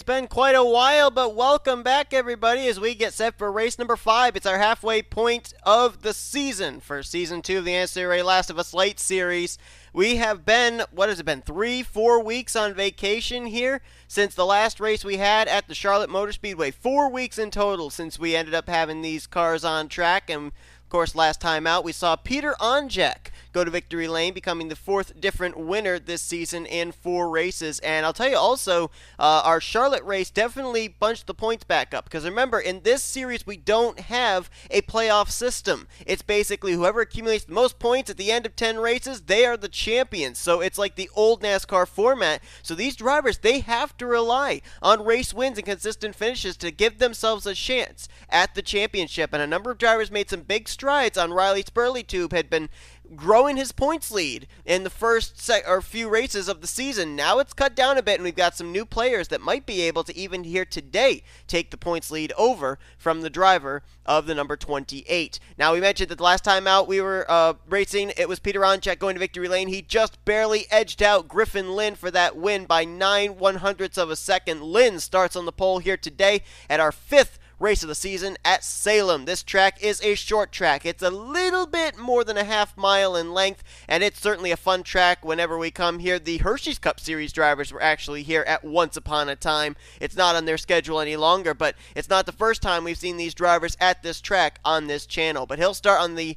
been quite a while, but welcome back, everybody, as we get set for race number 5. It's our halfway point of the season for Season 2 of the NNSCRA Last of Us Lite series. We have been, 3-4 weeks on vacation here since the last race we had at the Charlotte Motor Speedway. 4 weeks in total since we ended up having these cars on track, and of course, last time out, we saw P Onjack go to victory lane, becoming the 4th different winner this season in 4 races. And I'll tell you also, our Charlotte race definitely bunched the points back up. Because remember, in this series, we don't have a playoff system. It's basically whoever accumulates the most points at the end of 10 races, they are the champions. So it's like the old NASCAR format. So these drivers, they have to rely on race wins and consistent finishes to give themselves a chance at the championship. And a number of drivers made some big strides on R Spurlytube, had been growing his points lead in the first few races of the season. Now it's cut down a bit, and we've got some new players that might be able to, even here today, take the points lead over from the driver of the number 28. Now, we mentioned that the last time out we were racing, it was P Onjack going to victory lane. He just barely edged out Griffin Lynn for that win by 9/100ths of a second. Lynn starts on the pole here today at our 5th race of the season at Salem. This track is a short track. It's a little bit more than a half mile in length, and it's certainly a fun track whenever we come here. The Hershey's Cup Series drivers were actually here at once upon a time. It's not on their schedule any longer, but it's not the first time we've seen these drivers at this track on this channel. But he'll start on the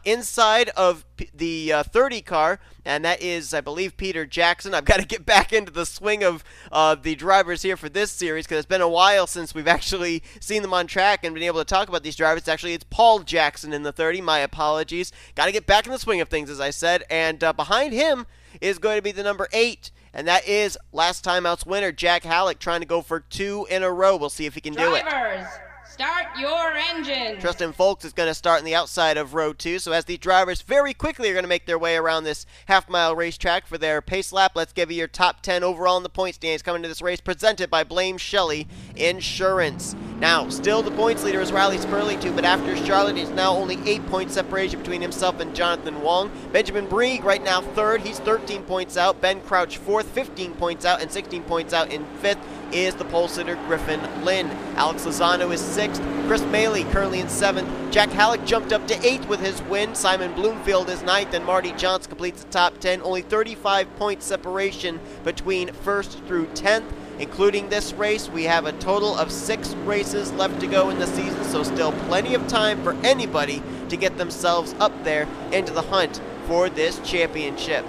inside of the 30 car, and that is, I believe, Peter Jackson. I've got to get back into the swing of the drivers here for this series, because it's been a while since we've actually seen them on track and been able to talk about these drivers. Actually, it's Paul Jackson in the 30. My apologies. Got to get back in the swing of things, as I said. And behind him is going to be the number 8, and that is last time out's winner, J Hallec, trying to go for 2 in a row. We'll see if he can do it. Drivers, start your engines. T Fowlkes is going to start on the outside of row 2. So as these drivers very quickly are going to make their way around this half-mile racetrack for their pace lap, let's give you your top 10 overall in the point standings coming to this race, presented by Blame Shelley Insurance. Now, still the points leader is R Spurlytube, but after Charlotte, it's now only 8-point separation between himself and Jonathan Wong. Benjamin Breeg right now 3rd. He's 13 points out. Ben Crouch 4th, 15 points out, and 16 points out in 5th is the pole sitter Griffin Lynn. Alex Lozano is 6th. Chris Maley currently in 7th. J Hallec jumped up to 8th with his win. Simon Bloomfield is 9th, and Marty Johnson completes the top 10. Only 35-point separation between 1st through 10th. Including this race, we have a total of 6 races left to go in the season, so still plenty of time for anybody to get themselves up there into the hunt for this championship.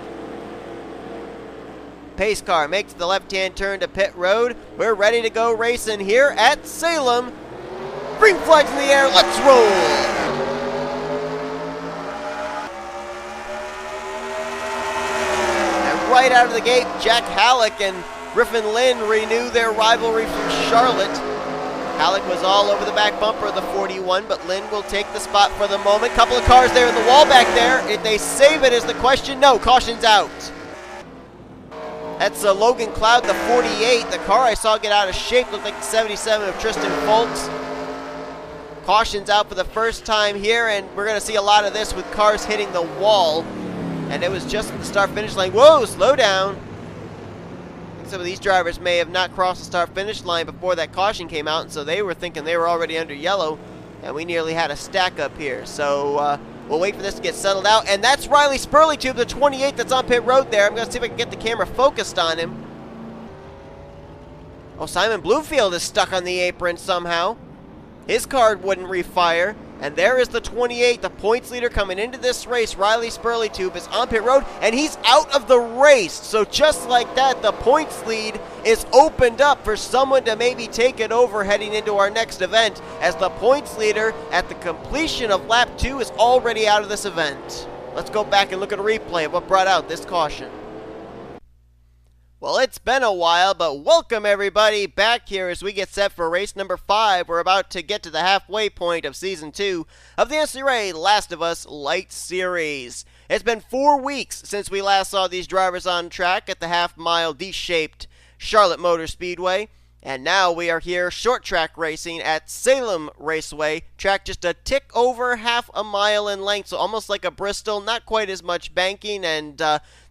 Pace car makes the left-hand turn to pit road. We're ready to go racing here at Salem. Green flags in the air, let's roll! And right out of the gate, J Hallec and Griffin Lynn renew their rivalry from Charlotte. Hallec was all over the back bumper of the 41, but Lynn will take the spot for the moment. Couple of cars there in the wall back there. If they save it is the question. No, caution's out. That's Logan Cloud, the 48. The car I saw get out of shape looked like the 77 of T Fowlkes. Caution's out for the first time here, and we're going to see a lot of this with cars hitting the wall. And it was just at the start-finish line. Whoa, slow down. Some of these drivers may have not crossed the start-finish line before that caution came out, and so they were thinking they were already under yellow, and we nearly had a stack up here. So we'll wait for this to get settled out, and that's R Spurlytube, the 28 that's on pit road there. I'm going to see if I can get the camera focused on him. Oh, Simon Bloomfield is stuck on the apron somehow. His card wouldn't refire. And there is the 28, the points leader coming into this race. R Spurlytube is on pit road, and he's out of the race. So just like that, the points lead is opened up for someone to maybe take it over heading into our next event, as the points leader at the completion of lap 2 is already out of this event. Let's go back and look at a replay of what brought out this caution. Well, it's been a while, but welcome everybody back here as we get set for race number 5. We're about to get to the halfway point of Season 2 of the NNSCRA Last of Us Lite series. It's been 4 weeks since we last saw these drivers on track at the half-mile D-shaped Charlotte Motor Speedway. And now we are here short track racing at Salem Raceway. Track just a tick over half a mile in length, so almost like a Bristol, not quite as much banking, and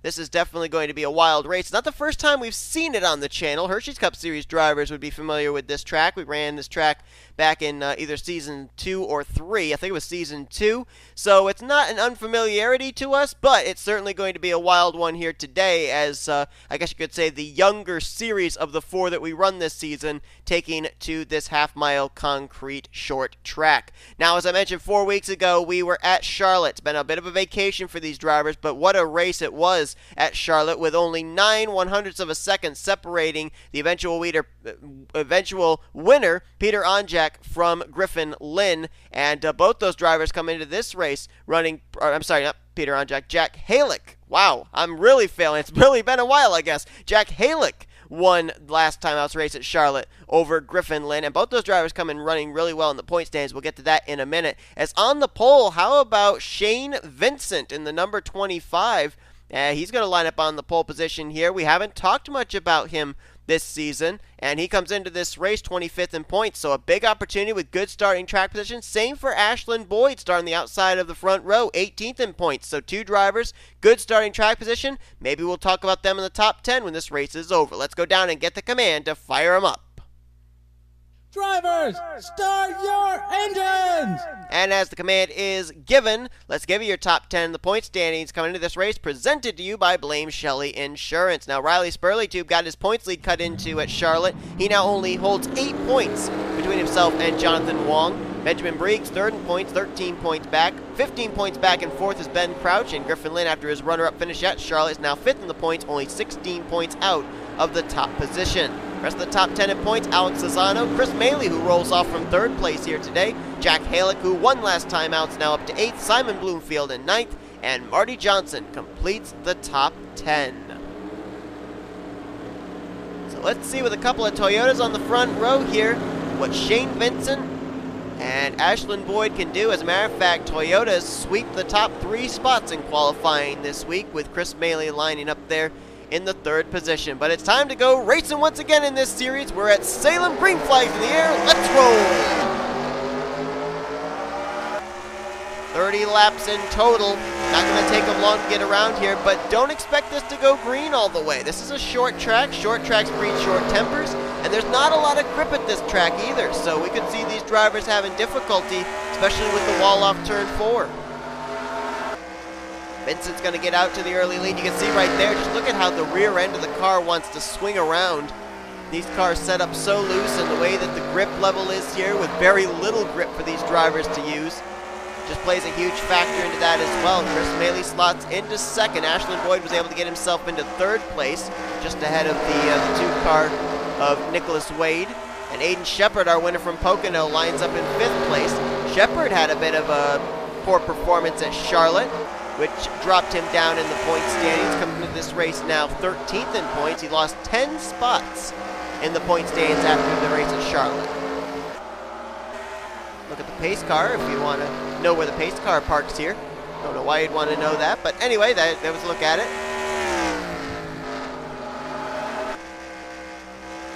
this is definitely going to be a wild race. It's not the first time we've seen it on the channel. Hershey's Cup Series drivers would be familiar with this track. We ran this track back in either Season 2 or 3. I think it was Season 2. So it's not an unfamiliarity to us, but it's certainly going to be a wild one here today as, I guess you could say, the younger series of the 4 that we run this season taking to this half-mile concrete short track. Now, as I mentioned 4 weeks ago, we were at Charlotte. It's been a bit of a vacation for these drivers, but what a race it was at Charlotte with only 9/100ths of a second separating the eventual winner, P Onjack, from Griffin Lynn. And both those drivers come into this race running, I'm sorry, not P Onjack, Jack Hallec. Wow, I'm really failing. It's really been a while, I guess. Jack Hallec won last time out's race at Charlotte over Griffin Lynn, and both those drivers come in running really well in the point standings. We'll get to that in a minute. As on the pole, how about Shane Vincent in the number 25? He's going to line up on the pole position here. We haven't talked much about him this season, and he comes into this race 25th in points, so a big opportunity with good starting track position. Same for Ashland Boyd, starting the outside of the front row, 18th in points. So 2 drivers, good starting track position. Maybe we'll talk about them in the top 10 when this race is over. Let's go down and get the command to fire them up. Drivers, start your engines! And as the command is given, let's give you your top 10 in the point standings coming into this race, presented to you by Blame Shelley Insurance. Now, Riley Spurlytube got his points lead cut into at Charlotte. He now only holds 8 points between himself and Jonathan Wong. Benjamin Breeg's third in points, 13 points back. 15 points back and fourth is Ben Crouch, and Griffin Lynn, after his runner-up finish at Charlotte, is now 5th in the points, only 16 points out of the top position. Rest of the top 10 in points, Alex Lozano, Chris Maley, who rolls off from 3rd place here today, Jack Hallec, who won last time out, is now up to 8th, Simon Bloomfield in 9th, and Marty Johnson completes the top 10. So let's see with a couple of Toyotas on the front row here what Shane Vincent and Ashland Boyd can do. As a matter of fact, Toyotas sweep the top 3 spots in qualifying this week, with Chris Maley lining up there in the 3rd position. But it's time to go racing once again in this series. We're at Salem, green flags in the air, let's roll! 30 laps in total. Not going to take them long to get around here, but don't expect this to go green all the way. This is a short track. Short tracks breed short tempers, and there's not a lot of grip at this track either, so we could see these drivers having difficulty, especially with the wall off turn 4. Vincent's going to get out to the early lead. You can see right there, just look at how the rear end of the car wants to swing around. These cars set up so loose, and the way that the grip level is here, with very little grip for these drivers to use, just plays a huge factor into that as well. Chris Maley slots into 2nd. Ashland Boyd was able to get himself into 3rd place, just ahead of the 2 car of Nicholas Wade. And Aiden Shepard, our winner from Pocono, lines up in 5th place. Shepard had a bit of a poor performance at Charlotte, which dropped him down in the point standings. Coming into this race now 13th in points. He lost 10 spots in the point standings after the race at Charlotte. Look at the pace car if you want to know where the pace car parks here. Don't know why you'd want to know that, but anyway, that was a look at it.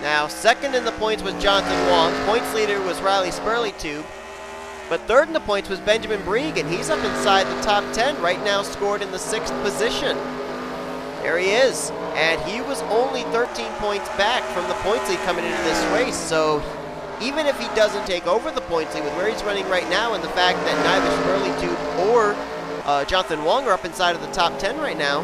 Now, 2nd in the points was Jonathan Wong. Points leader was Riley Spurlytube. But 3rd in the points was Benjamin Breeg, and he's up inside the top 10, right now scored in the 6th position. There he is, and he was only 13 points back from the points lead coming into this race, so even if he doesn't take over the points lead with where he's running right now, and the fact that neither Spurlytube or Jonathan Wong are up inside of the top 10 right now,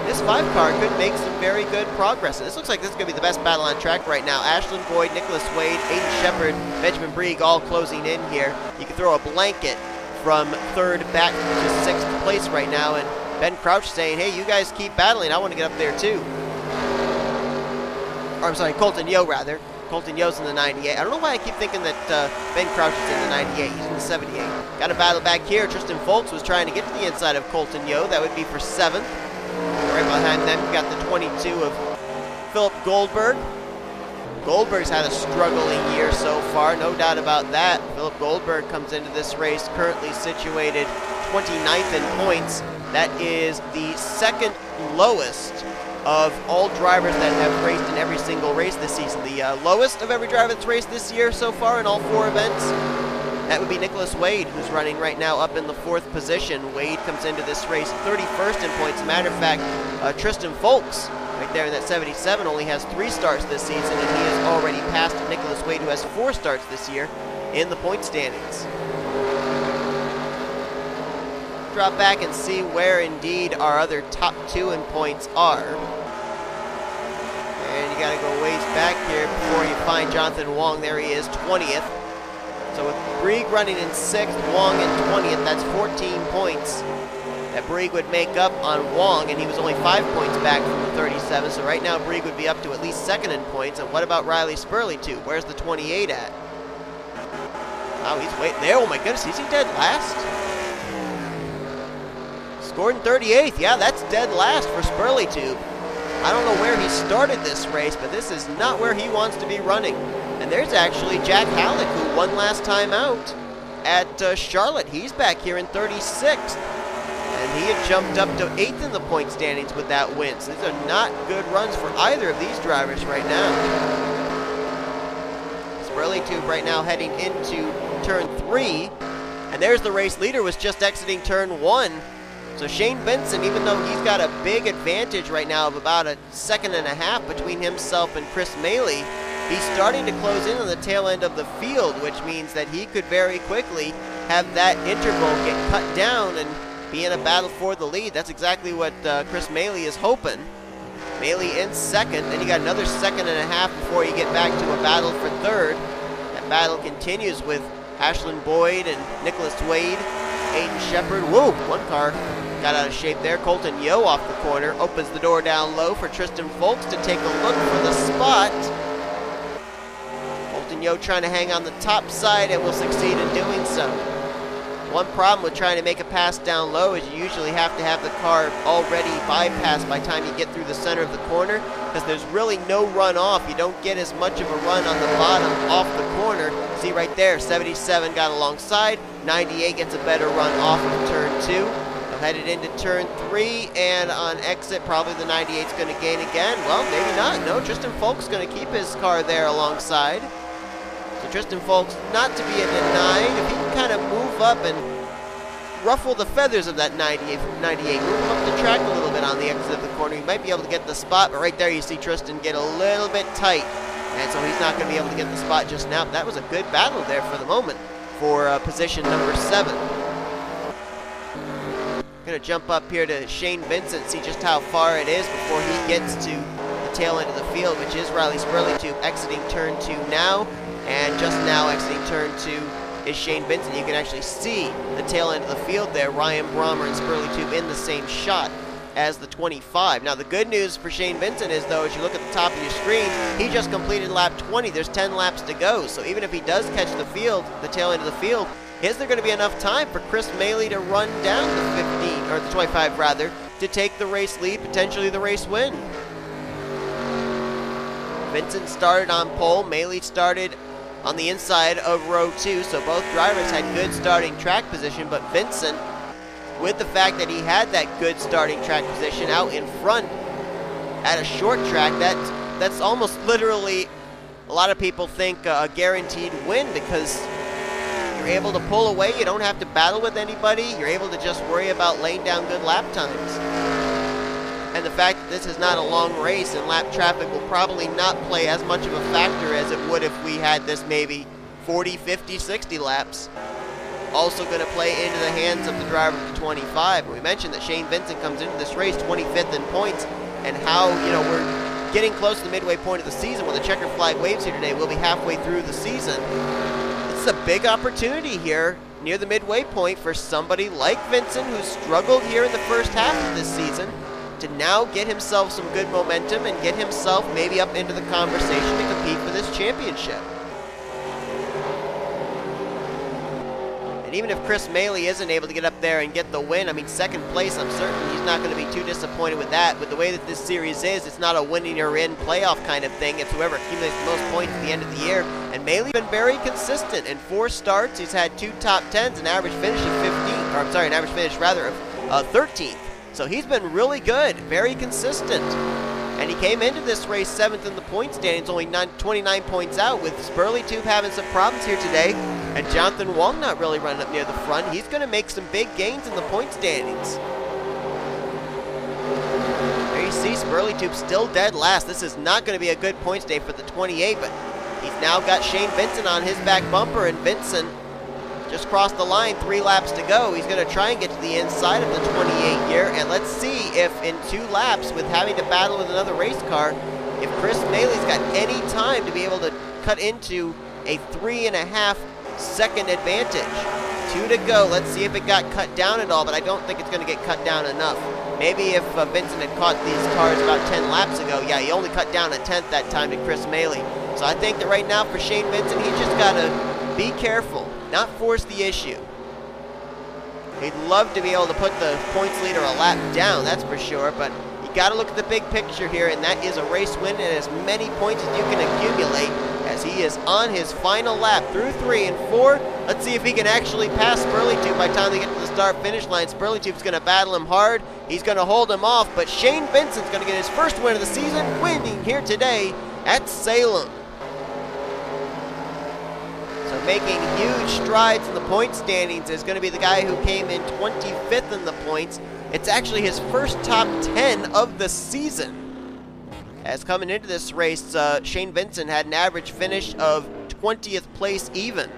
this 5 car could make some very good progress. And this looks like this is going to be the best battle on track right now. Ashland Boyd, Nicholas Wade, Aiden Shepard, Benjamin Breeg all closing in here. You can throw a blanket from 3rd back to 6th place right now, and Ben Crouch saying, hey, you guys keep battling, I want to get up there too. Or I'm sorry, Colton Yohe rather. Colton Yohe's in the 98. I don't know why I keep thinking that Ben Crouch is in the 98. He's in the 78. Got a battle back here. Tristan Fowlkes was trying to get to the inside of Colton Yohe. That would be for 7th. Right behind them, you got the 22 of Philip Goldberg. Goldberg's had a struggling year so far, no doubt about that. Philip Goldberg comes into this race currently situated 29th in points. That is the 2nd lowest of all drivers that have raced in every single race this season. The lowest of every driver that's raced this year so far in all 4 events That would be Nicholas Wade, who's running right now up in the 4th position. Wade comes into this race 31st in points. As a matter of fact, Tristan Fowlkes, right there in that 77, only has 3 starts this season, and he has already passed Nicholas Wade, who has 4 starts this year in the point standings. Drop back and see where indeed our other top 2 in points are. And you gotta go ways back here before you find Jonathan Wong. There he is, 20th. So with Breeg running in 6th, Wong in 20th, that's 14 points that Breeg would make up on Wong, and he was only 5 points back from the 37. So right now Breeg would be up to at least 2nd in points. And what about Riley Spurlytube? Where's the 28 at? Oh, he's waiting there. Oh my goodness, is he dead last? Scored in 38th. Yeah, that's dead last for Spurlytube. I don't know where he started this race, but this is not where he wants to be running. And there's actually J Hallec, who won last time out at Charlotte. He's back here in 36th. And he had jumped up to 8th in the point standings with that win. So these are not good runs for either of these drivers right now. Spurlytube right now heading into turn 3. And there's the race leader, was just exiting turn 1. So Shane Vincent, even though he's got a big advantage right now of about a 1.5 between himself and Chris Maley, he's starting to close in on the tail end of the field, which means that he could very quickly have that interval get cut down and be in a battle for the lead. That's exactly what Chris Maley is hoping. Maley in 2nd, then you got another 1.5 before you get back to a battle for 3rd. That battle continues with Ashlyn Boyd and Nicholas Wade, Aiden Shepard. Whoa, one car got out of shape there. Colton Yo off the corner, opens the door down low for Tristan Fowlkes to take a look for the spot. Colton Yo trying to hang on the top side and will succeed in doing so. One problem with trying to make a pass down low is you usually have to have the car already bypassed by the time you get through the center of the corner, because there's really no run off. You don't get as much of a run on the bottom off the corner. See right there, 77 got alongside, 98 gets a better run off of turn 2. So headed into turn 3, and on exit, probably the 98's going to gain again. Well, maybe not. No, Tristan Fowlkes going to keep his car there alongside. So Tristan Fowlkes not to be a denied. If he can kind of move up and ruffle the feathers of that 98, move him up the track a little bit on the exit of the corner, he might be able to get the spot, but right there you see Tristan get a little bit tight, and so he's not going to be able to get the spot just now. But that was a good battle there for the moment for position number 7. Going to jump up here to Shane Vincent, see just how far it is before he gets to the tail end of the field, which is Riley Spurlytube exiting turn 2 now. And just now exiting turn 2 is Shane Vincent. You can actually see the tail end of the field there. Ryan Brommer and Spurlytube in the same shot as the 25. Now the good news for Shane Vincent is, though, as you look at the top of your screen, he just completed lap 20. There's 10 laps to go. So even if he does catch the field, the tail end of the field, is there going to be enough time for Chris Maley to run down the 15, or the 25 rather, to take the race lead, potentially the race win? Vincent started on pole. Maley started on the inside of row 2, so both drivers had good starting track position, but Vincent, with the fact that he had that good starting track position out in front at a short track, that's almost literally, a lot of people think, a guaranteed win, because you're able to pull away, you don't have to battle with anybody, you're able to just worry about laying down good lap times. And the fact that this is not a long race and lap traffic will probably not play as much of a factor as it would if we had this maybe 40, 50, 60 laps. Also going to play into the hands of the driver of the 25. We mentioned that Shane Vincent comes into this race 25th in points, and how, we're getting close to the midway point of the season. When the checkered flag waves here today, we'll be halfway through the season. This is a big opportunity here near the midway point for somebody like Vincent, who struggled here in the first half of this season, to now get himself some good momentum and get himself maybe up into the conversation to compete for this championship. And even if Chris Maley isn't able to get up there and get the win, I mean, second place, I'm certain he's not going to be too disappointed with that. With the way that this series is, it's not a winning or in playoff kind of thing. It's whoever accumulates the most points at the end of the year. And Maley's been very consistent. In 4 starts, he's had 2 top 10s, an average finish of 15, or I'm sorry, an average finish rather of 13th. So he's been really good, very consistent. And he came into this race 7th in the point standings, only 29 points out, with Spurlytube having some problems here today, and Jonathan Wong not really running up near the front. He's going to make some big gains in the point standings. There you see Spurlytube still dead last. This is not going to be a good points day for the 28, but he's now got Shane Vincent on his back bumper, and Vincent just crossed the line, 3 laps to go. He's going to try and get to the inside of the 28 here, and let's see if in 2 laps, with having to battle with another race car, if Chris Maley's got any time to be able to cut into a 3.5 second advantage. 2 to go. Let's see if it got cut down at all, but I don't think it's going to get cut down enough. Maybe if Vincent had caught these cars about 10 laps ago, yeah, he only cut down a 10th that time to Chris Maley. So I think that right now for Shane Vincent, he's just got to be careful, not force the issue. He'd love to be able to put the points leader a lap down, that's for sure, but you got to look at the big picture here, and that is a race win and as many points as you can accumulate, as he is on his final lap through 3 and 4. Let's see if he can actually pass Spurlytube by the time they get to the start-finish line. Spurlytube's going to battle him hard. He's going to hold him off, but Shane Vincent's going to get his first win of the season, winning here today at Salem. So making huge strides in the point standings is going to be the guy who came in 25th in the points. It's actually his first top 10 of the season. As coming into this race, Shane Vincent had an average finish of 20th place even.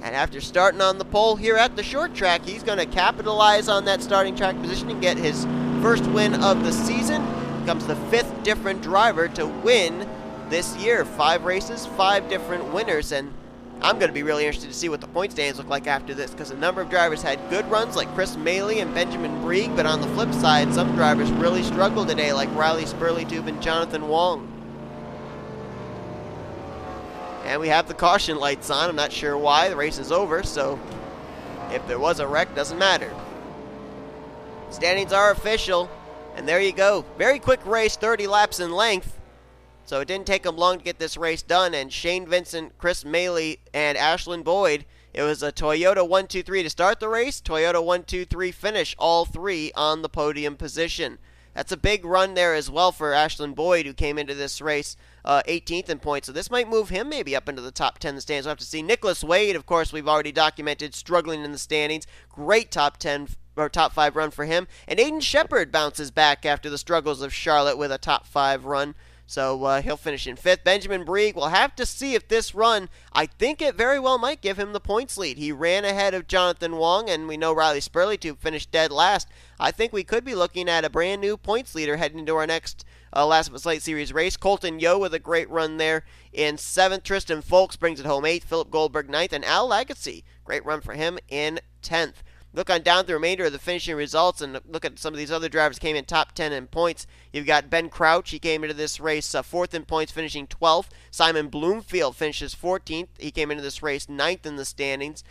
And after starting on the pole here at the short track, he's going to capitalize on that starting track position and get his first win of the season. Becomes the 5th different driver to win this year. 5 races, 5 different winners, and I'm going to be really interested to see what the point standings look like after this, because a number of drivers had good runs like Chris Maley and Benjamin Breeg, but on the flip side, some drivers really struggled today like Riley Spurlytube and Jonathan Wong. And we have the caution lights on. I'm not sure why. The race is over, so if there was a wreck, doesn't matter. Standings are official, and there you go. Very quick race, 30 laps in length. So it didn't take them long to get this race done, and Shane Vincent, Chris Maley, and Ashlyn Boyd, it was a Toyota 1-2-3 to start the race, Toyota 1-2-3 finish, all 3 on the podium position. That's a big run there as well for Ashlyn Boyd, who came into this race 18th in points. So this might move him maybe up into the top 10 in the standings. We'll have to see. Nicholas Wade, of course, we've already documented, struggling in the standings. Great top 10 or top 5 run for him. And Aiden Shepard bounces back after the struggles of Charlotte with a top 5 run. So he'll finish in 5th. Benjamin Breeg, we'll have to see if this run, I think it very well might give him the points lead. He ran ahead of Jonathan Wong, and we know Riley Spurlytube finished dead last. I think we could be looking at a brand new points leader heading into our next Last of Us Lite Series race. Colton Yo with a great run there in 7th. Tristan Fowlkes brings it home 8th. Philip Goldberg 9th. And Al Lagasee, great run for him in 10th. Look on down the remainder of the finishing results and look at some of these other drivers came in top 10 in points. You've got Ben Crouch. He came into this race 4th in points, finishing 12th. Simon Bloomfield finishes 14th. He came into this race 9th in the standings.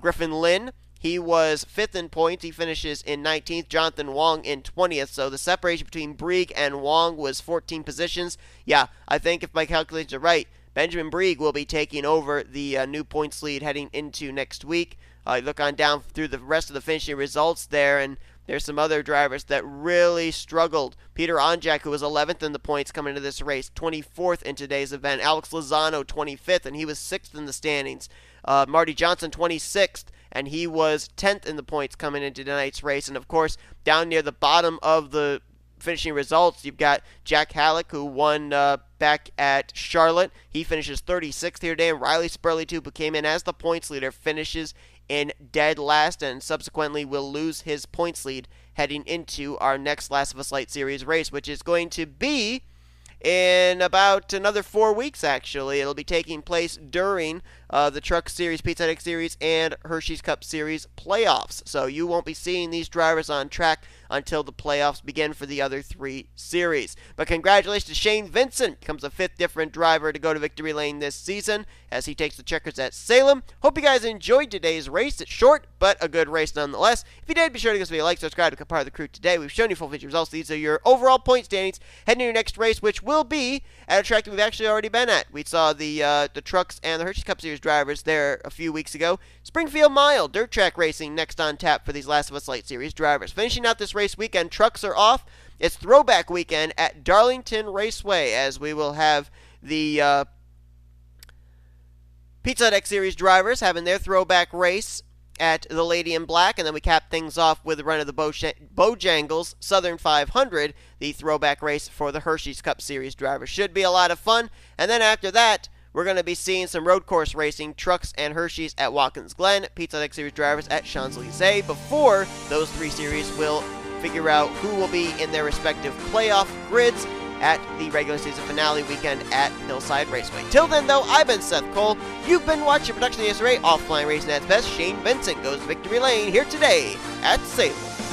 Griffin Lynn, he was 5th in points. He finishes in 19th. Jonathan Wong in 20th. So the separation between Breeg and Wong was 14 positions. Yeah, I think if my calculations are right, Benjamin Breeg will be taking over the new points lead heading into next week. Look on down through the rest of the finishing results there, and there's some other drivers that really struggled. Peter Onjack, who was 11th in the points coming into this race, 24th in today's event. Alex Lozano, 25th, and he was 6th in the standings. Marty Johnson, 26th, and he was 10th in the points coming into tonight's race. And, of course, down near the bottom of the finishing results, you've got J Hallec, who won back at Charlotte. He finishes 36th here today, and Riley Spurlytube, who came in as the points leader, finishes in dead last and subsequently will lose his points lead heading into our next Last of Us Lite Series race, which is going to be in about another 4 weeks, actually. It'll be taking place during the Truck Series, Pizza Hut Series, and Hershey's Cup Series playoffs. So you won't be seeing these drivers on track until the playoffs begin for the other 3 series. But congratulations to Shane Vincent. Becomes a 5th different driver to go to victory lane this season as he takes the checkers at Salem. Hope you guys enjoyed today's race. It's short, but a good race nonetheless. If you did, be sure to give us a like, subscribe, to become part of the crew today. We've shown you full feature results. These are your overall point standings heading to your next race, which will be at a track that we've actually already been at. We saw the Trucks and the Hershey's Cup Series Series drivers there a few weeks ago. Springfield Mile, dirt track racing next on tap for these Last of Us Lite Series drivers. Finishing out this race weekend, trucks are off. It's throwback weekend at Darlington Raceway, as we will have the Pizza Hut X Series drivers having their throwback race at the Lady in Black, and then we cap things off with the run of the Bojangles Southern 500, the throwback race for the Hershey's Cup Series drivers. Should be a lot of fun, and then after that, we're going to be seeing some road course racing, trucks and Hershey's at Watkins Glen, Pizza Hut X Series drivers at Champs-Élysées, before those three series will figure out who will be in their respective playoff grids at the regular season finale weekend at Hillside Raceway. Till then, though, I've been Seth Cole. You've been watching production of the SRA Offline Racing at its best. Shane Vincent goes victory lane here today at Salem.